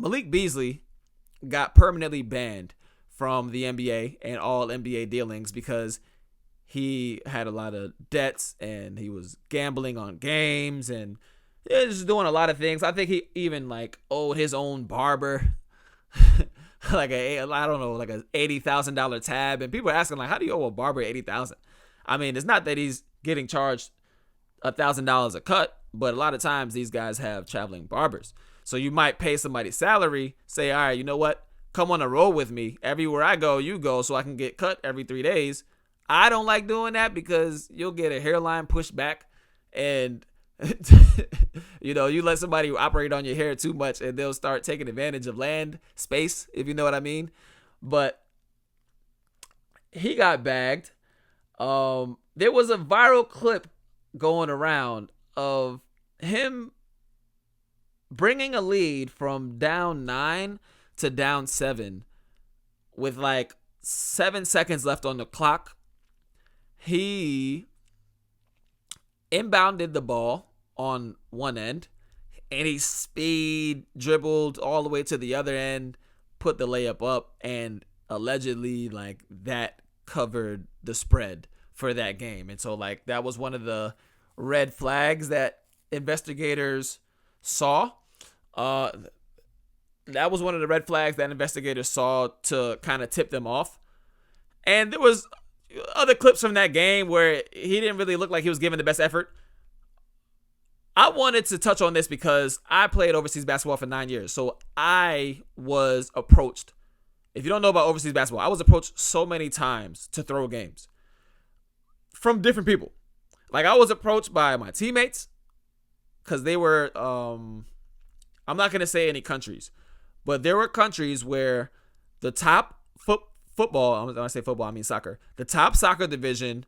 Malik Beasley got permanently banned from the NBA and all NBA dealings because he had a lot of debts and he was gambling on games and just doing a lot of things. I think he even like owed his own barber like I don't know, like a $80,000 tab, and people are asking like, how do you owe a barber $80,000? I mean, it's not that he's getting charged $1,000 a cut, but a lot of times these guys have traveling barbers. So you might pay somebody's salary, say, all right, you know what? Come on a roll with me. Everywhere I go, you go, so I can get cut every 3 days. I don't like doing that because you'll get a hairline pushed back, and you let somebody operate on your hair too much and they'll start taking advantage of land space, if you know what I mean. But he got bagged. There was a viral clip going around of him bringing a lead from down 9 to down 7 with like 7 seconds left on the clock. He inbounded the ball on one end and he speed dribbled all the way to the other end, put the layup up, and allegedly like that covered the spread for that game. And so like that was one of the red flags that investigators saw. That was one of the red flags that investigators saw to kind of tip them off. And there was other clips from that game where he didn't really look like he was giving the best effort. I wanted to touch on this because I played overseas basketball for 9 years. So I was approached. If you don't know about overseas basketball, I was approached so many times to throw games from different people. Like I was approached by my teammates because they were, I'm not going to say any countries, but there were countries where the top football, when I say football, I mean soccer. The top soccer division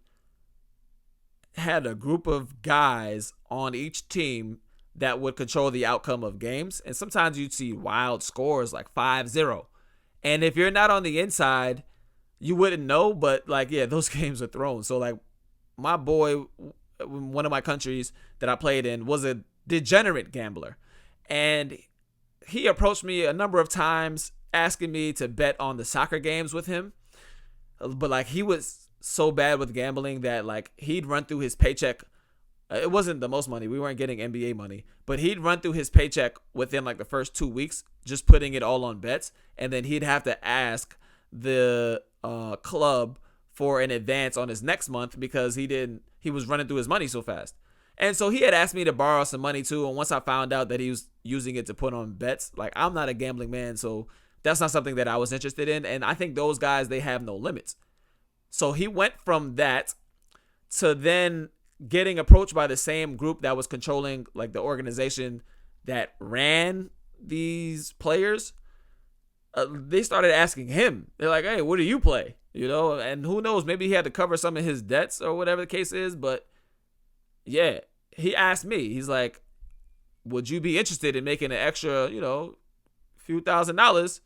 had a group of guys on each team that would control the outcome of games. And sometimes you'd see wild scores like 5-0. And if you're not on the inside, you wouldn't know. But like, yeah, those games are thrown. So like my boy, one of my countries that I played in was a degenerate gambler. And he approached me a number of times asking me to bet on the soccer games with him. But like he was so bad with gambling that like he'd run through his paycheck. It wasn't the most money. We weren't getting NBA money, but he'd run through his paycheck within like the first 2 weeks, just putting it all on bets. And then he'd have to ask the club for an advance on his next month because he was running through his money so fast. And so he had asked me to borrow some money too. And once I found out that he was using it to put on bets, like I'm not a gambling man, so that's not something that I was interested in. And I think those guys, they have no limits. So he went from that to then getting approached by the same group that was controlling like the organization that ran these players. They started asking him. They're like, hey, what do you play? And who knows, maybe he had to cover some of his debts or whatever the case is. But yeah, he asked me, he's like, would you be interested in making an extra, few $1,000s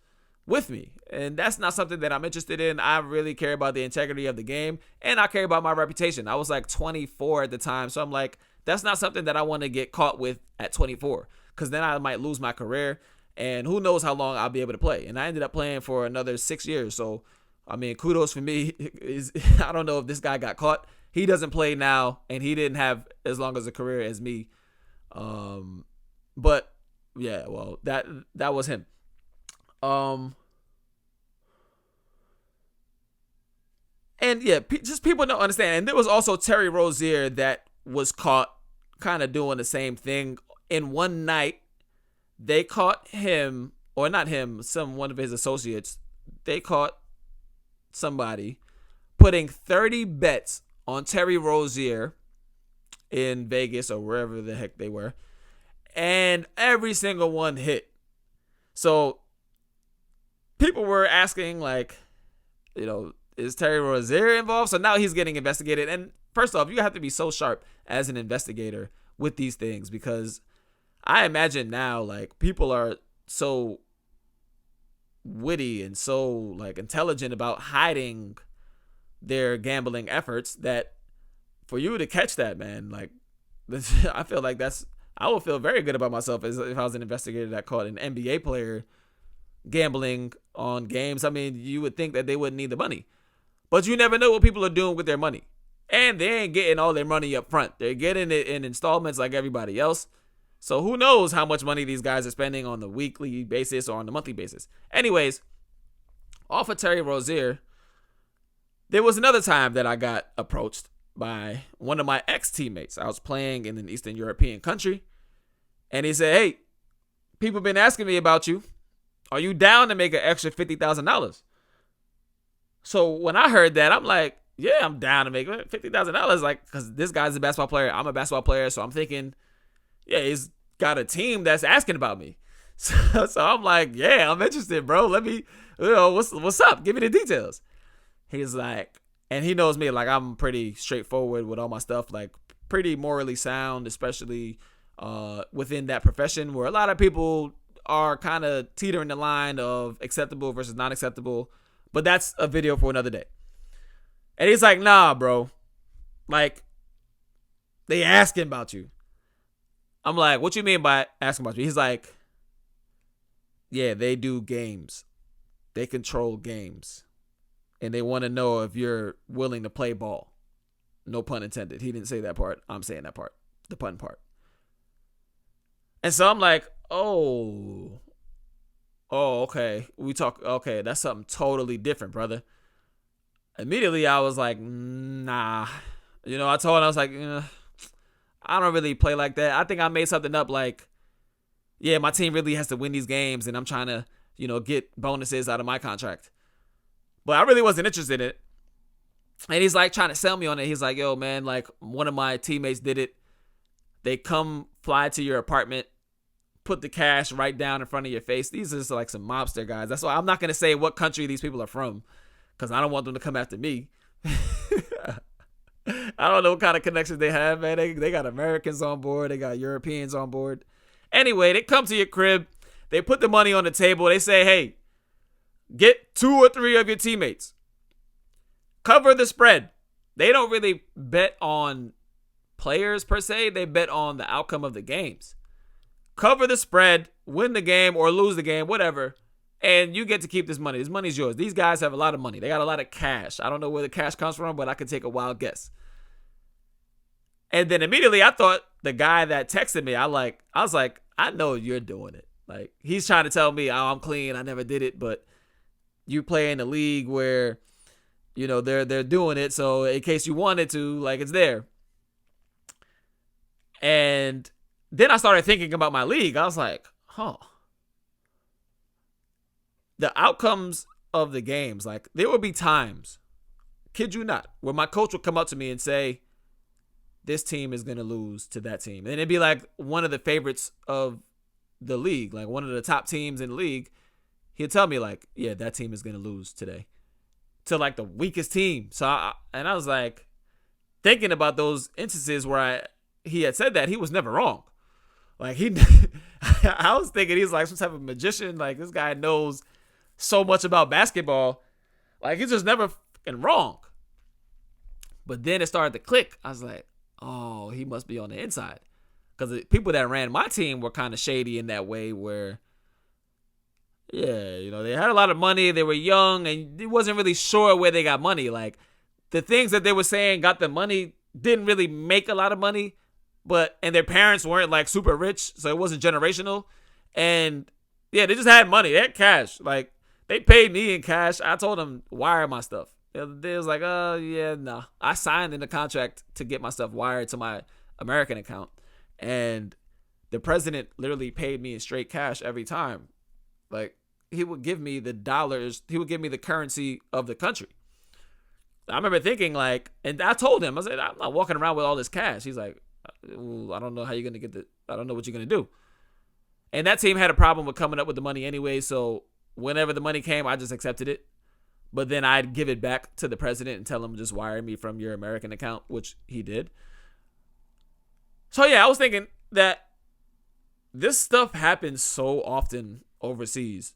with me? And that's not something that I'm interested in. I really care about the integrity of the game and I care about my reputation. I was like 24 at the time. So I'm like, that's not something that I want to get caught with at 24 because then I might lose my career and who knows how long I'll be able to play. And I ended up playing for another 6 years. So, I mean, kudos for me. I don't know if this guy got caught. He doesn't play now and he didn't have as long as a career as me. But yeah, well, that was him. And yeah, just people don't understand. And there was also Terry Rozier that was caught kind of doing the same thing. In one night, they caught him, or not him, one of his associates. They caught somebody putting 30 bets on Terry Rozier in Vegas or wherever the heck they were. And every single one hit. So people were asking like, is Terry Rozier involved? So now he's getting investigated. And first off, you have to be so sharp as an investigator with these things because I imagine now like people are so witty and so like intelligent about hiding their gambling efforts that for you to catch that, man, like I feel like I would feel very good about myself as if I was an investigator that caught an NBA player gambling on games. I mean, you would think that they wouldn't need the money. But you never know what people are doing with their money. And they ain't getting all their money up front. They're getting it in installments like everybody else. So who knows how much money these guys are spending on the weekly basis or on the monthly basis. Anyways, off of Terry Rozier, there was another time that I got approached by one of my ex-teammates. I was playing in an Eastern European country. And he said, hey, people been asking me about you. Are you down to make an extra $50,000? So when I heard that, I'm like, yeah, I'm down to make $50,000. Like, because this guy's a basketball player. I'm a basketball player. So I'm thinking, yeah, he's got a team that's asking about me. So I'm like, yeah, I'm interested, bro. Let me, what's up? Give me the details. He's like, and he knows me, like I'm pretty straightforward with all my stuff, like pretty morally sound, especially within that profession where a lot of people are kind of teetering the line of acceptable versus non-acceptable. But that's a video for another day. And he's like, nah, bro. Like, they asking about you. I'm like, what you mean by asking about you? He's like, yeah, they do games. They control games. And they want to know if you're willing to play ball. No pun intended. He didn't say that part. I'm saying that part. The pun part. And so I'm like, oh, okay. Okay, that's something totally different, brother. Immediately, I was like, nah. I told him, I was like, I don't really play like that. I think I made something up like, yeah, my team really has to win these games, and I'm trying to, get bonuses out of my contract. But I really wasn't interested in it. And he's like trying to sell me on it. He's like, yo, man, like one of my teammates did it. They come fly to your apartment, put the cash right down in front of your face. These are just like some mobster guys. That's why I'm not going to say what country these people are from because I don't want them to come after me. I don't know what kind of connections they have, man. They got Americans on board. They got Europeans on board. Anyway, they come to your crib. They put the money on the table. They say, hey, get 2 or 3 of your teammates. Cover the spread. They don't really bet on players per se. They bet on the outcome of the games. Cover the spread, win the game or lose the game, whatever, and you get to keep this money. This money's yours. These guys have a lot of money. They got a lot of cash. I don't know where the cash comes from, but I could take a wild guess. And then immediately I thought the guy that texted me, I was like, I know you're doing it. Like, he's trying to tell me, oh, I'm clean. I never did it, but you play in a league where, they're doing it. So in case you wanted to, like, it's there. And then I started thinking about my league. I was like, the outcomes of the games, like there would be times, kid you not, where my coach would come up to me and say, this team is going to lose to that team. And it'd be like one of the favorites of the league, like one of the top teams in the league. He'd tell me like, yeah, that team is going to lose today to like the weakest team. So I was like thinking about those instances where he had said that he was never wrong. Like I was thinking he's like some type of magician. Like this guy knows so much about basketball. Like he's just never fucking wrong. But then it started to click. I was like, oh, he must be on the inside. Because the people that ran my team were kind of shady in that way where, yeah, they had a lot of money. They were young and he wasn't really sure where they got money. Like the things that they were saying got them money didn't really make a lot of money. And their parents weren't like super rich, so it wasn't generational. And yeah, they just had money. They had cash. Like they paid me in cash. I told them wire my stuff. They was like, yeah, no. I signed in the contract to get my stuff wired to my American account, and the president literally paid me in straight cash every time. Like he would give me the dollars. He would give me the currency of the country. I remember thinking like, and I told him, I said, I'm not walking around with all this cash. He's like, I don't know how you're going to get I don't know what you're going to do. And that team had a problem with coming up with the money anyway. So whenever the money came, I just accepted it. But then I'd give it back to the president and tell him just wire me from your American account, which he did. So yeah, I was thinking that this stuff happens so often overseas.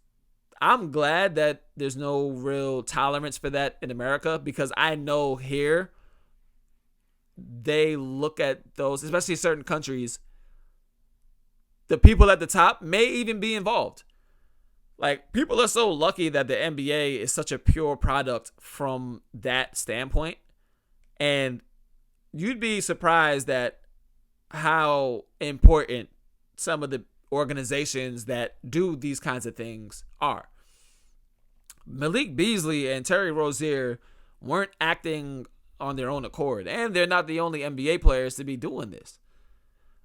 I'm glad that there's no real tolerance for that in America because I know here they look at those, especially certain countries, the people at the top may even be involved. Like, people are so lucky that the NBA is such a pure product from that standpoint. And you'd be surprised at how important some of the organizations that do these kinds of things are. Malik Beasley and Terry Rozier weren't acting on their own accord, and they're not the only NBA players to be doing this.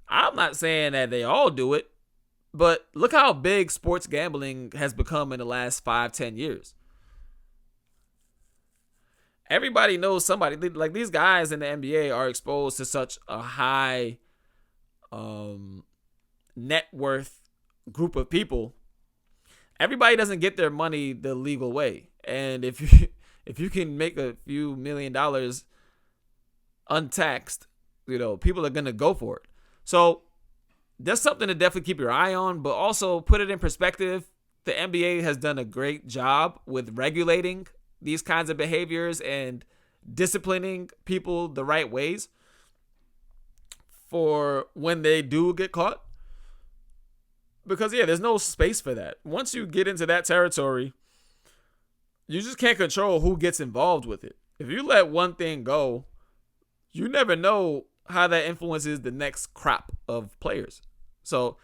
I'm not saying that they all do it, but look how big sports gambling has become in the last 5-10 years. Everybody knows somebody. Like, these guys in the NBA are exposed to such a high net worth group of people. Everybody doesn't get their money the legal way, and if you can make a few $1,000,000 untaxed, people are gonna go for it. So that's something to definitely keep your eye on, but also put it in perspective. The NBA has done a great job with regulating these kinds of behaviors and disciplining people the right ways for when they do get caught. Because, yeah, there's no space for that. Once you get into that territory, you just can't control who gets involved with it. If you let one thing go, you never know how that influences the next crop of players. So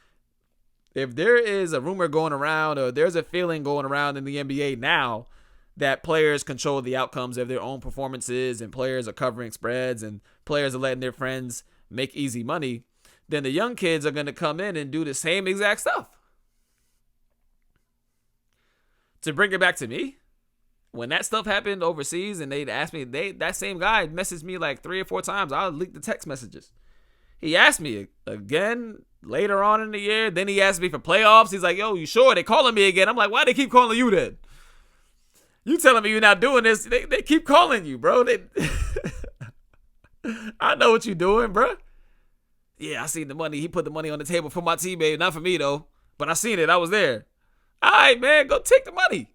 if there is a rumor going around, or there's a feeling going around in the NBA now that players control the outcomes of their own performances, and players are covering spreads, and players are letting their friends make easy money, then the young kids are going to come in and do the same exact stuff. To bring it back to me, when that stuff happened overseas and they'd ask me, that same guy messaged me like 3 or 4 times. I'll leak the text messages. He asked me again later on in the year. Then he asked me for playoffs. He's like, yo, you sure? They calling me again. I'm like, why they keep calling you then? You telling me you're not doing this. They keep calling you, bro. I know what you're doing, bro. Yeah, I seen the money. He put the money on the table for my teammate. Not for me, though. But I seen it. I was there. All right, man, go take the money.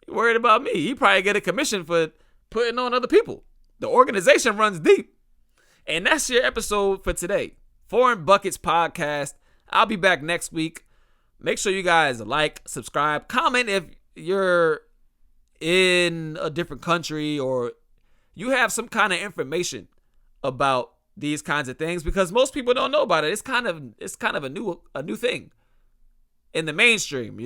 You worried about me? He probably get a commission for putting on other people. The organization runs deep. And that's your episode for today. Foreign Buckets Podcast. I'll be back next week. Make sure you guys like, subscribe, comment if you're in a different country or you have some kind of information about these kinds of things, because most people don't know about it. It's kind of a new thing in the mainstream.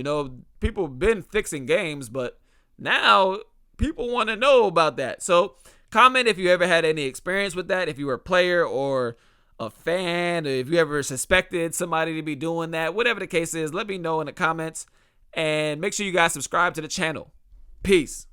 People have been fixing games, but now people want to know about that. So comment if you ever had any experience with that, if you were a player or a fan, or if you ever suspected somebody to be doing that. Whatever the case is, let me know in the comments, and make sure you guys subscribe to the channel. Peace.